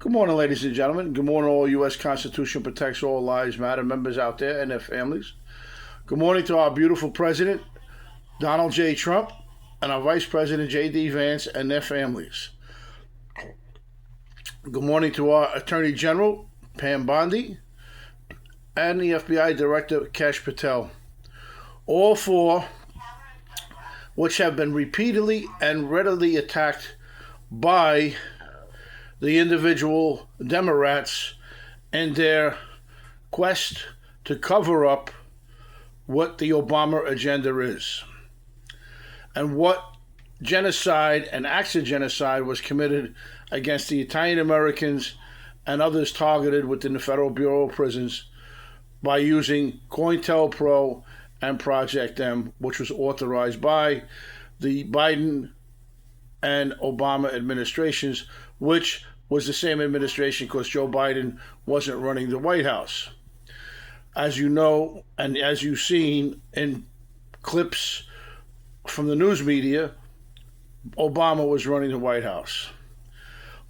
Good morning, ladies and gentlemen. Good morning, all U.S. Constitution protects all lives matter members out there and their families. Good morning to our beautiful President, Donald J. Trump, and our Vice President, J.D. Vance, and their families. Good morning to our Attorney General, Pam Bondi, and the FBI Director, Kash Patel. All four which have been repeatedly and readily attacked by the individual Democrats in their quest to cover up what the Obama agenda is and what genocide and acts of genocide was committed against the Italian Americans and others targeted within the Federal Bureau of Prisons by using COINTELPRO and Project M, which was authorized by the Biden and Obama administrations, which was the same administration because Joe Biden wasn't running the White House. As you know, and as you've seen in clips from the news media, Obama was running the White House.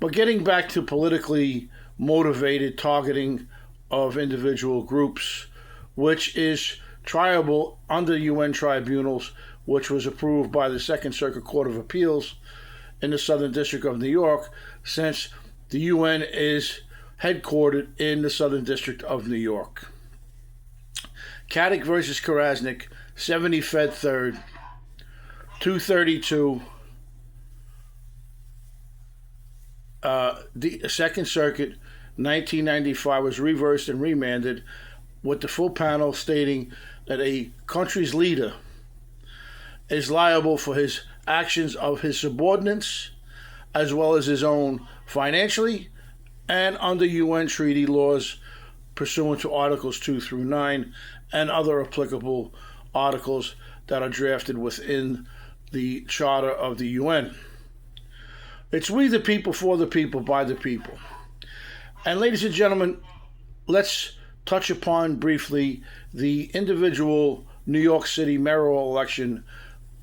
But getting back to politically motivated targeting of individual groups, which is triable under UN tribunals, which was approved by the Second Circuit Court of Appeals in the Southern District of New York, since the UN is headquartered in the Southern District of New York. Kadek versus Krasnick, 70 Fed 3rd, 232. The Second Circuit, 1995, was reversed and remanded with the full panel stating that a country's leader is liable for his actions of his subordinates as well as his own financially and under UN treaty laws pursuant to Articles 2 through 9 and other applicable articles that are drafted within the Charter of the UN. It's we the people, for the people, by the people. And ladies and gentlemen, let's touch upon briefly the individual New York City mayoral election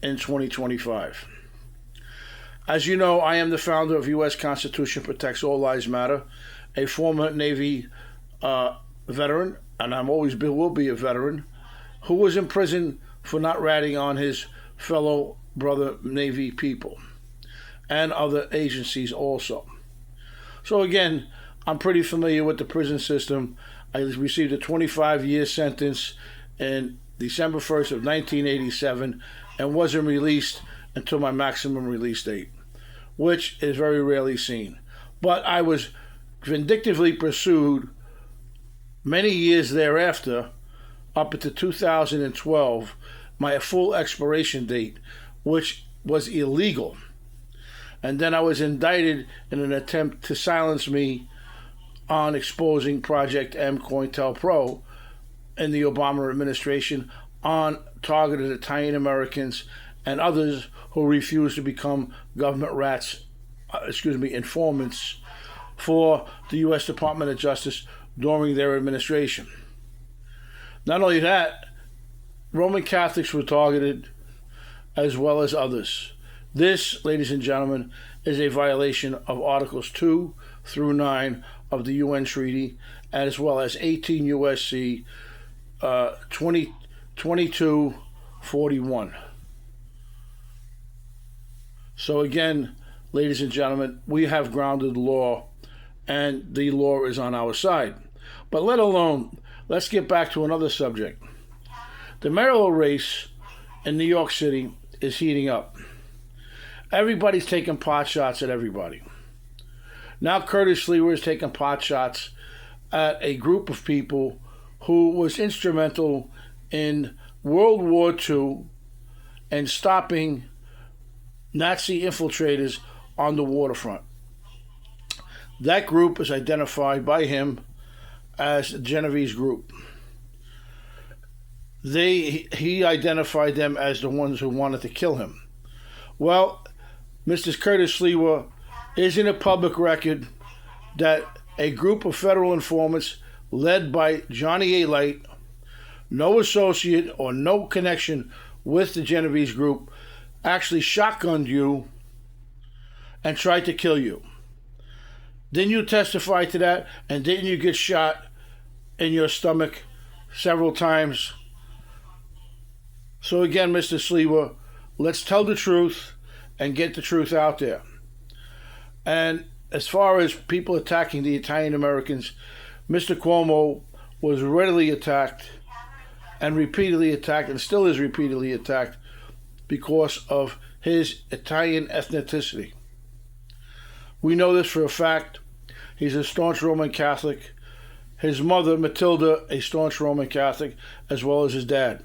in 2025. As you know, I am the founder of U.S. Constitution Protects All Lives Matter, a former Navy veteran, and I'm always will be a veteran, who was in prison for not ratting on his fellow brother Navy people and other agencies also. So again, I'm pretty familiar with the prison system. I received a 25-year sentence in December 1st of 1987 and wasn't released until my maximum release date, which is very rarely seen. But I was vindictively pursued many years thereafter, up into 2012, my full expiration date, which was illegal. And then I was indicted in an attempt to silence me on exposing Project M COINTELPRO in the Obama administration on targeted Italian Americans and others who refused to become government informants for the U.S. Department of Justice during their administration. Not only that, Roman Catholics were targeted as well as others. This, ladies and gentlemen, is a violation of Articles 2 through 9 of the UN Treaty, as well as 18 U.S.C. 2241. So again, ladies and gentlemen, we have grounded law, and the law is on our side. But let's get back to another subject. The mayoral race in New York City is heating up. Everybody's taking pot shots at everybody. Now Curtis Sliwa is taking pot shots at a group of people who was instrumental in World War II and stopping Nazi infiltrators on the waterfront. That group is identified by him as the Genovese group. He identified them as the ones who wanted to kill him. Well, Mr. Curtis Sliwa is in a public record that a group of federal informants led by Johnny A. Light, no associate or no connection with the Genovese group, actually shotgunned you and tried to kill you. Didn't you testify to that? And didn't you get shot in your stomach several times? So again, Mr. Sliwa, let's tell the truth and get the truth out there. And as far as people attacking the Italian Americans, Mr. Cuomo was readily attacked and repeatedly attacked and still is repeatedly attacked because of his Italian ethnicity. We know this for a fact. He's a staunch Roman Catholic. His mother, Matilda, a staunch Roman Catholic, as well as his dad,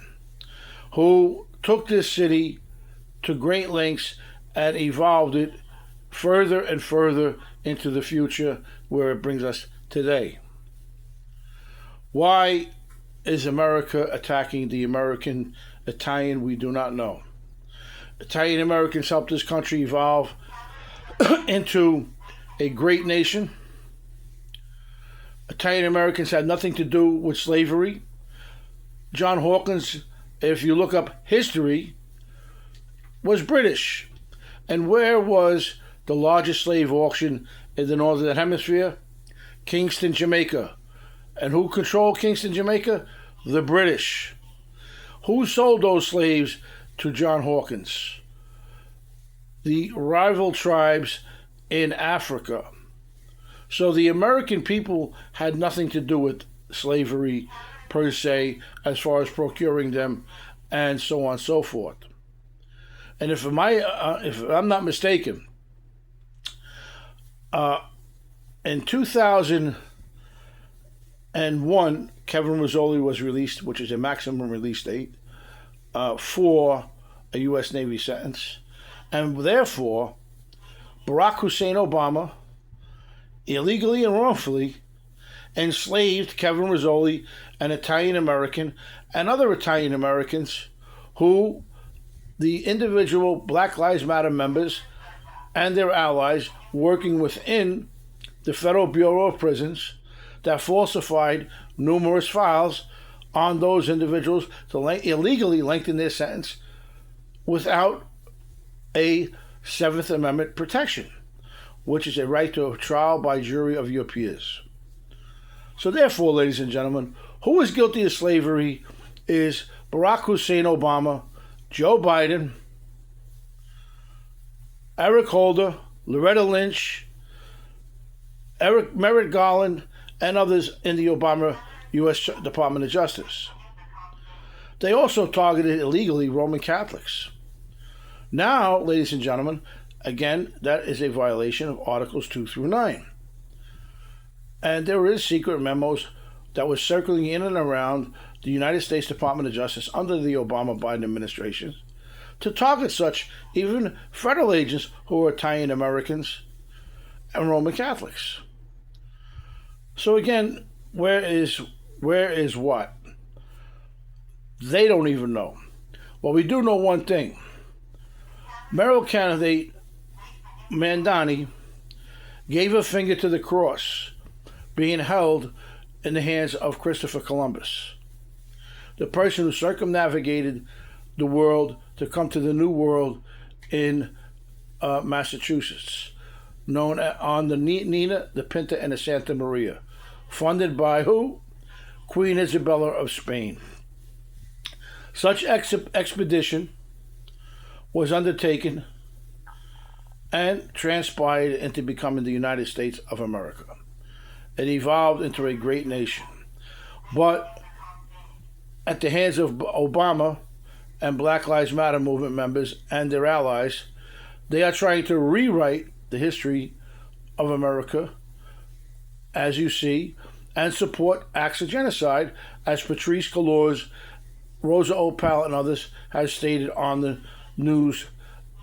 who took this city to great lengths and evolved it further and further into the future where it brings us today. Why is America attacking the American Italian? We do not know. Italian Americans helped this country evolve into a great nation. Italian Americans had nothing to do with slavery. John Hawkins, if you look up history, was British. And where was the largest slave auction in the Northern Hemisphere? Kingston, Jamaica. And who controlled Kingston, Jamaica? The British. Who sold those slaves to John Hawkins? The rival tribes in Africa. So the American people had nothing to do with slavery per se, as far as procuring them and so on and so forth. And if I'm not mistaken, in 2001, Kevin Rizzoli was released, which is a maximum release date, for a U.S. Navy sentence. And therefore, Barack Hussein Obama illegally and wrongfully enslaved Kevin Rizzoli, an Italian American, and other Italian Americans who the individual Black Lives Matter members and their allies working within the Federal Bureau of Prisons that falsified numerous files on those individuals to illegally lengthen their sentence without a Seventh Amendment protection, which is a right to a trial by jury of your peers. So therefore, ladies and gentlemen, who is guilty of slavery is Barack Hussein Obama, Joe Biden, Eric Holder, Loretta Lynch, Merrick Garland, and others in the Obama U.S. Department of Justice. They also targeted illegally Roman Catholics. Now, ladies and gentlemen, again, that is a violation of Articles 2 through 9. And there is secret memos that were circling in and around the United States Department of Justice under the Obama-Biden administration to target such even federal agents who are Italian Americans and Roman Catholics. So again, where is what? They don't even know. Well, we do know one thing. Mayoral candidate Mahndani gave a finger to the cross being held in the hands of Christopher Columbus, the person who circumnavigated the world to come to the New World in Massachusetts, known on the Nina, the Pinta, and the Santa Maria, funded by who? Queen Isabella of Spain. Such expedition was undertaken and transpired into becoming the United States of America. It evolved into a great nation. But at the hands of Obama and Black Lives Matter movement members and their allies, they are trying to rewrite the history of America, as you see, and support acts of genocide, as Patrisse Cullors, Rosa Opal, and others have stated on the news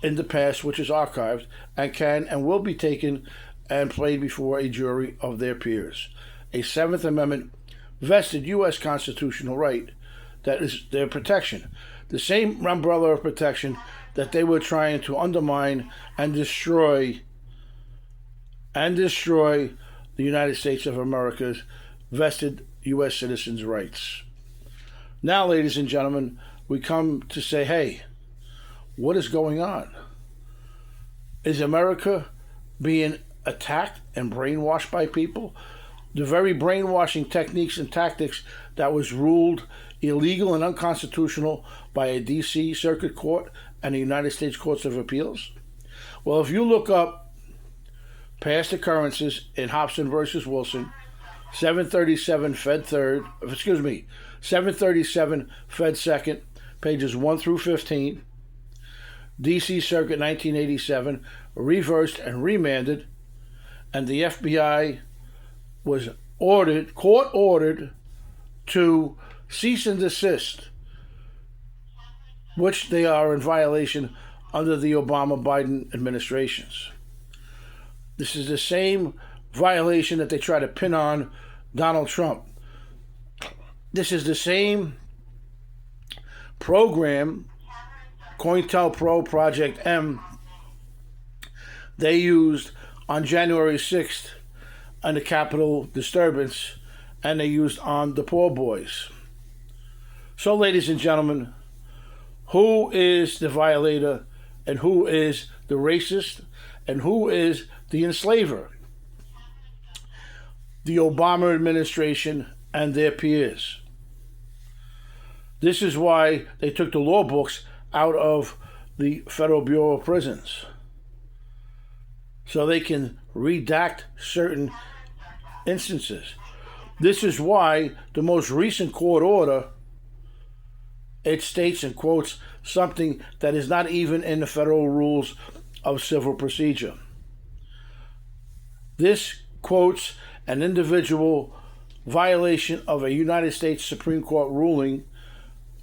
in the past, which is archived and can and will be taken and played before a jury of their peers. A Seventh Amendment vested U.S. constitutional right that is their protection. The same umbrella of protection that they were trying to undermine and destroy the United States of America's vested U.S. citizens' rights. Now, ladies and gentlemen, we come to say, hey, what is going on? Is America being attacked and brainwashed by people. The very brainwashing techniques and tactics that was ruled illegal and unconstitutional by a D.C. Circuit Court and the United States Courts of Appeals. Well, if you look up past occurrences in Hobson versus Wilson, 737 Fed 3rd, 737 Fed 2nd, pages 1 through 15, D.C. Circuit 1987, reversed and remanded, and the FBI was court ordered to cease and desist, which they are in violation under the Obama-Biden administrations. This is the same violation that they try to pin on Donald Trump. This is the same program, COINTELPRO Project M, they used on January 6th on the Capitol disturbance, and they used on the poor boys. So, ladies and gentlemen, who is the violator and who is the racist and who is the enslaver? The Obama administration and their peers. This is why they took the law books out of the Federal Bureau of Prisons, so they can redact certain instances. This is why the most recent court order, it states and quotes something that is not even in the federal rules of civil procedure. This quotes an individual violation of a United States Supreme Court ruling,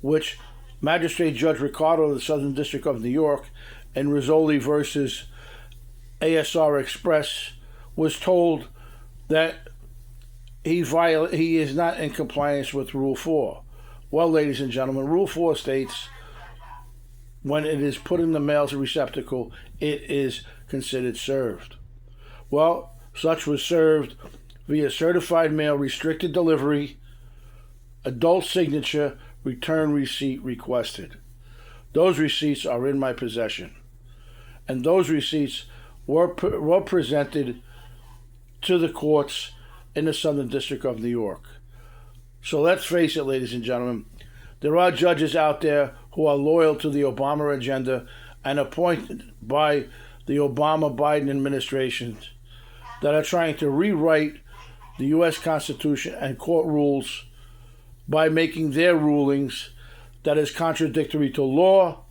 which Magistrate Judge Ricardo of the Southern District of New York in Rizzoli versus ASR Express was told that he is not in compliance with Rule 4. Well, ladies and gentlemen, Rule 4 states when it is put in the mail's receptacle, it is considered served. Well, such was served via certified mail, restricted delivery, adult signature, return receipt requested. Those receipts are in my possession. And those receipts were presented to the courts in the Southern District of New York. So let's face it, ladies and gentlemen, there are judges out there who are loyal to the Obama agenda and appointed by the Obama-Biden administrations that are trying to rewrite the U.S. Constitution and court rules by making their rulings that is contradictory to law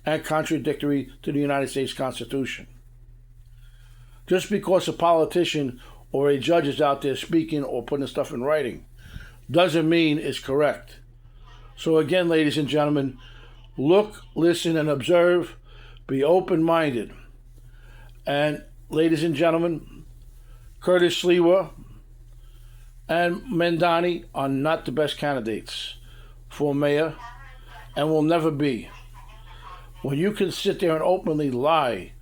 and contradictory to the United States Constitution. Just because a politician or a judge is out there speaking or putting stuff in writing doesn't mean it's correct. So again, ladies and gentlemen, look, listen, and observe. Be open-minded. And ladies and gentlemen, Curtis Sliwa and Mahndani are not the best candidates for mayor and will never be. When you can sit there and openly lie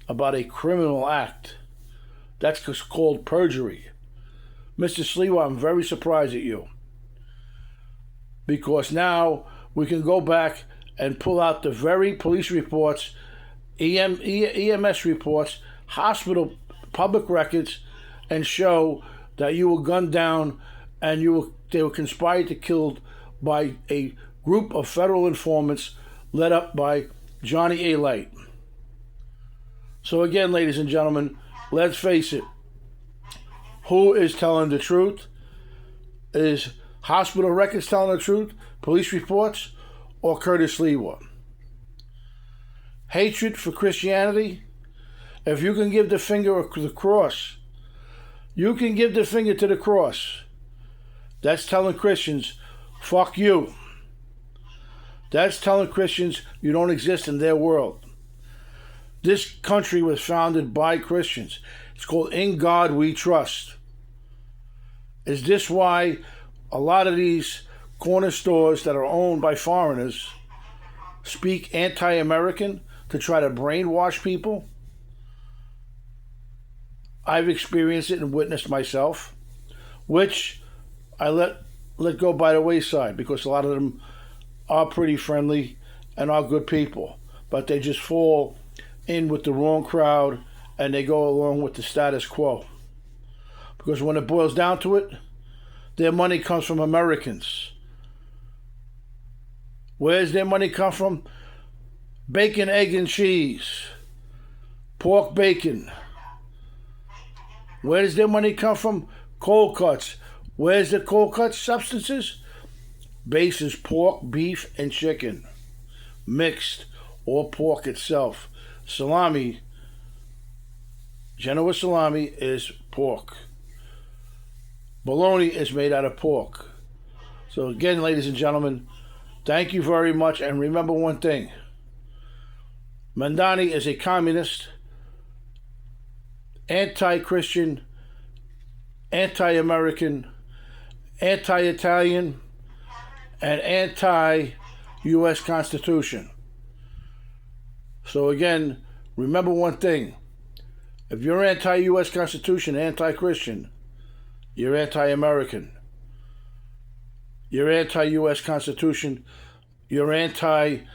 about a criminal act, that's called perjury. Mr. Sliwa, I'm very surprised at you, because now we can go back and pull out the very police reports, EMS reports, hospital public records, and show that you were gunned down and they were conspired to kill by a group of federal informants led up by Johnny A. Light. So again, ladies and gentlemen, let's face it. Who is telling the truth? Is hospital records telling the truth, police reports, or Curtis Sliwa? Hatred for Christianity? If you can give the finger to the cross, you can give the finger to the cross. That's telling Christians, fuck you. That's telling Christians you don't exist in their world. This country was founded by Christians. It's called In God We Trust. Is this why a lot of these corner stores that are owned by foreigners speak anti-American to try to brainwash people? I've experienced it and witnessed myself, which I let go by the wayside, because a lot of them are pretty friendly and are good people, but they just fall in with the wrong crowd and they go along with the status quo. Because when it boils down to it, their money comes from Americans. Where's their money come from? Bacon, egg, and cheese. Pork bacon. Where does their money come from? Cold cuts. Where's the cold cut substances? Base is pork, beef, and chicken. Mixed, or pork itself. Salami, Genoa salami is pork. Bologna is made out of pork. So again, ladies and gentlemen, thank you very much. And remember one thing. Mahndani is a communist, anti-Christian, anti-American, anti-Italian, and anti-U.S. Constitution. So again, remember one thing. If you're anti-U.S. Constitution, anti-Christian, you're anti-American. You're anti-U.S. Constitution. You're anti-everything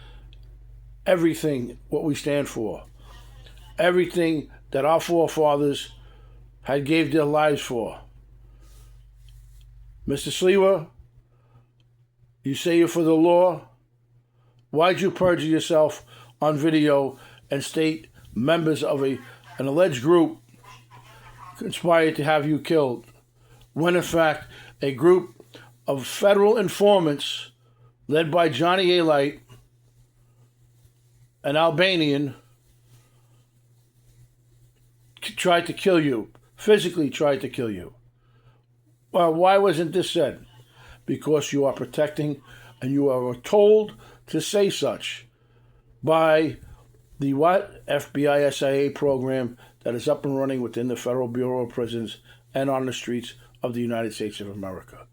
what we stand for. Everything that our forefathers had gave their lives for. Mr. Sliwa, you say you're for the law. Why'd you perjure yourself on video and state members of an alleged group conspired to have you killed, when in fact a group of federal informants led by Johnny Alite, an Albanian, tried to kill you, physically tried to kill you? Well, why wasn't this said? Because you are protecting, and you are told to say such by the FBI SIA program that is up and running within the Federal Bureau of Prisons and on the streets of the United States of America.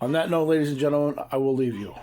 On that note, ladies and gentlemen, I will leave you.